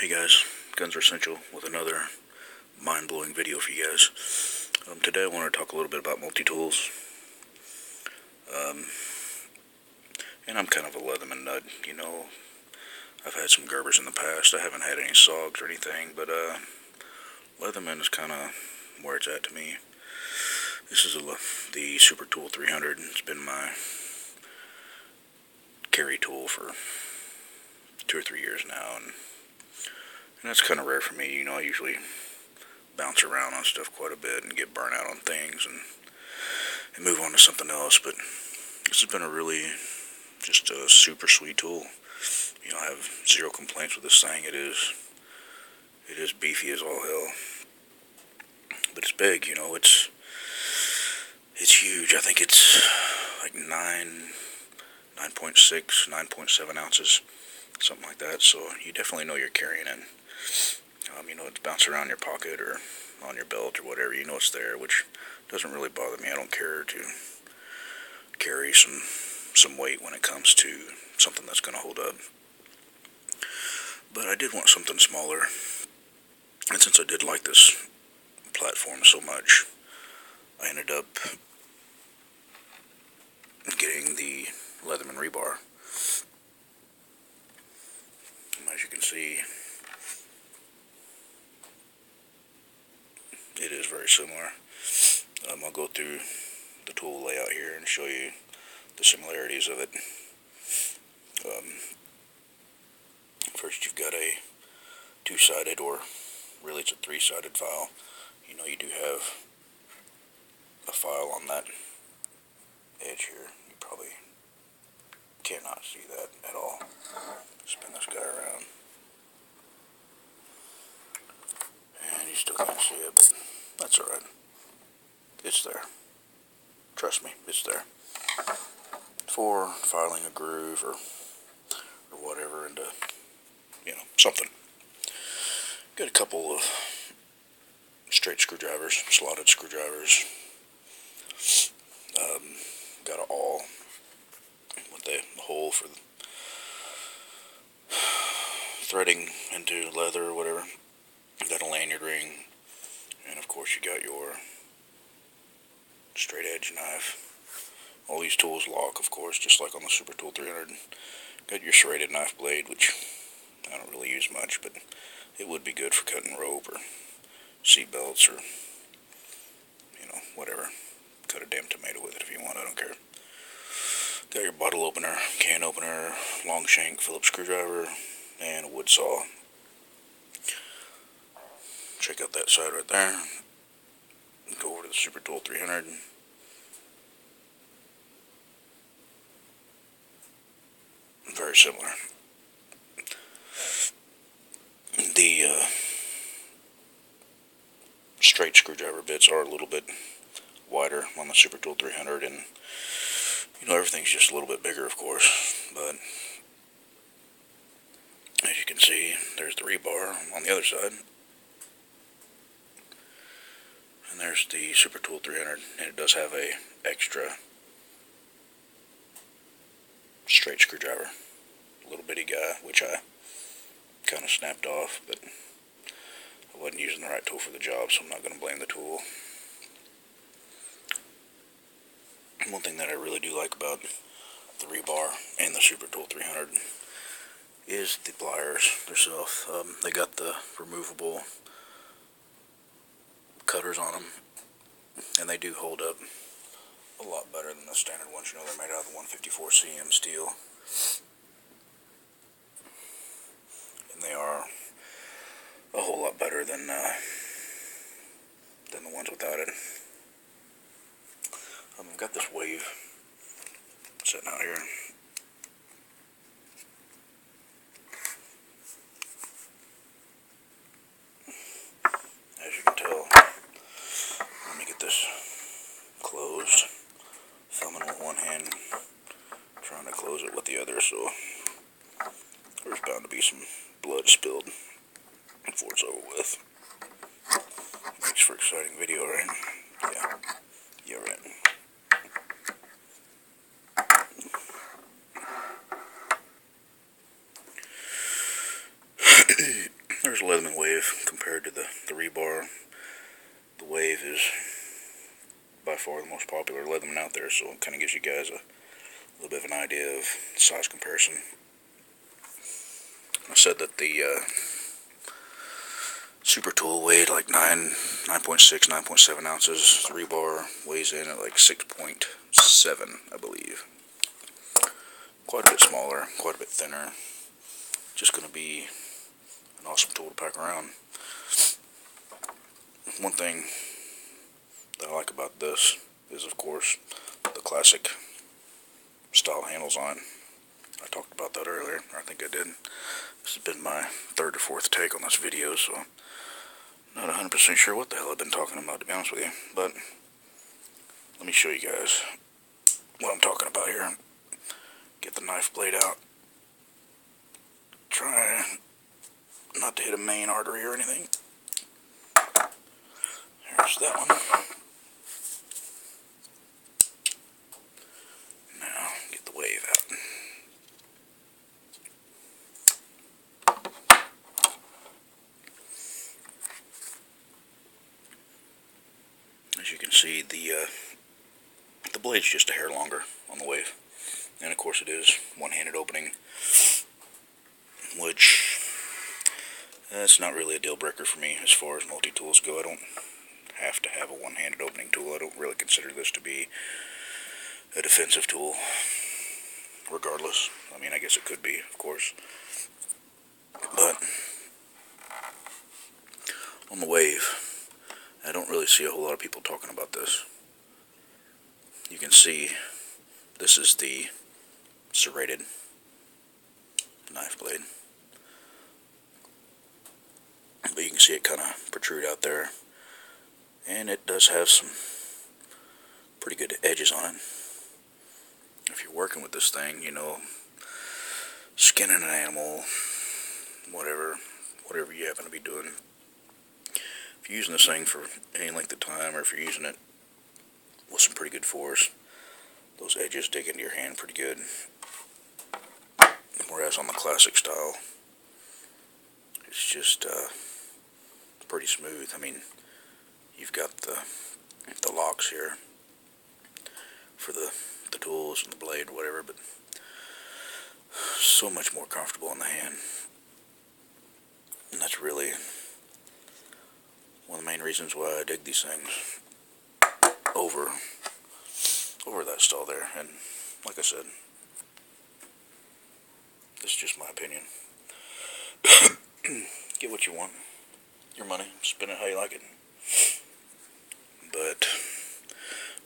Hey guys, Guns are Essential with another mind-blowing video for you guys. Today I want to talk a little bit about multi-tools. And I'm kind of a Leatherman nut, you know. I've had some Gerbers in the past. I haven't had any Sogs or anything, but Leatherman is kind of where it's at to me. This is the Super Tool 300. It's been my carry tool for 2 or 3 years now, and that's kind of rare for me. You know, I usually bounce around on stuff quite a bit and get burnt out on things and move on to something else, but this has been a really just a super sweet tool. You know, I have zero complaints with this thing. It is beefy as all hell, but it's big. You know, it's huge. I think it's like 9.6, 9.7 ounces, something like that. So you definitely know you're carrying it. You know, it's bouncing around your pocket or on your belt or whatever. You know it's there, which doesn't really bother me. I don't care to carry some weight when it comes to something that's going to hold up. But I did want something smaller, and since I did like this platform so much, I ended up getting the Leatherman Rebar. As you can see, it is very similar. I'll go through the tool layout here and show you the similarities of it. First, you've got a two-sided, or really it's a three-sided file. You know, you do have a file on that edge here. You probably cannot see that at all. Spin this guy around, and you still can't see it, but that's alright. It's there. Trust me, it's there. For filing a groove or whatever into, you know, something. Got a couple of straight screwdrivers, slotted screwdrivers. Got an awl with the hole for threading into leather or whatever. Got a lanyard ring, and of course you got your straight edge knife. All these tools lock, of course, just like on the Super Tool 300. Got your serrated knife blade, which I don't really use much, but it would be good for cutting rope or seat belts or, you know, whatever. Cut a damn tomato with it if you want, I don't care. Got your bottle opener, can opener, long shank Phillips screwdriver, and a wood saw. Check out that side right there. Go over to the Super Tool 300. Very similar. The straight screwdriver bits are a little bit wider on the Super Tool 300, and you know, everything's just a little bit bigger, of course, but as you can see, there's the rebar on the other side, and there's the Super Tool 300, and it does have a extra straight screwdriver, a little bitty guy, which I kind of snapped off, but I wasn't using the right tool for the job, so I'm not going to blame the tool. One thing that I really do like about the Rebar and the Super Tool 300 is the pliers themselves. They got the removable cutters on them, and they do hold up a lot better than the standard ones. You know, they're made out of the 154 cm steel, and they are a whole lot better than the ones without it. I've got this Wave sitting out here. As you can tell, let me get this closed. Thumbing with one hand, trying to close it with the other, so there's bound to be some blood spilled before it's over with. Makes for exciting video, right? Yeah, right. there's a Leatherman Wave compared to the Rebar. The Wave is by far the most popular Leatherman out there, so it kind of gives you guys a little bit of an idea of size comparison. I said that the Super Tool weighed like 9.6, 9.7 ounces. The Rebar weighs in at like 6.7, I believe. Quite a bit smaller, quite a bit thinner. Just going to be an awesome tool to pack around. One thing that I like about this is, of course, the classic style handles on it. I talked about that earlier, or I think I did. This has been my third or fourth take on this video, so I'm not 100% sure what the hell I've been talking about, to be honest with you. But let me show you guys what I'm talking about here. Get the knife blade out. Try not to hit a main artery or anything. Here's that one. Now, get the Wave out. As you can see, the blade's just a hair longer on the Wave. And of course it is one-handed opening, which that's not really a deal breaker for me as far as multi-tools go. I don't have to have a one-handed opening tool. I don't really consider this to be a defensive tool, regardless. I mean, I guess it could be, of course. But on the Wave, I don't really see a whole lot of people talking about this. You can see this is the serrated knife blade, but you can see it kind of protrude out there, and it does have some pretty good edges on it. If you're working with this thing, you know, skinning an animal, whatever you happen to be doing, if you're using this thing for any length of time, or if you're using it with some pretty good force, those edges dig into your hand pretty good. Whereas on the classic style, it's just pretty smooth. I mean, you've got the locks here for the tools and the blade, whatever, but so much more comfortable in the hand. And that's really one of the main reasons why I dig these things over that style there. And like I said, this is just my opinion. Get what you want, your money, spend it how you like it. But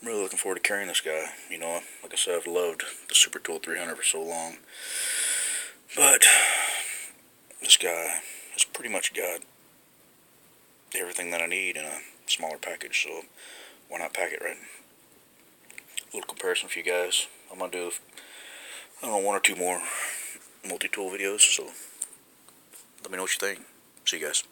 I'm really looking forward to carrying this guy. You know, like I said, I've loved the Super Tool 300 for so long, but this guy has pretty much got everything that I need in a smaller package, so why not pack it right? A little comparison for you guys. I'm going to do, I don't know, 1 or 2 more multi-tool videos, so let me know what you think. See you guys.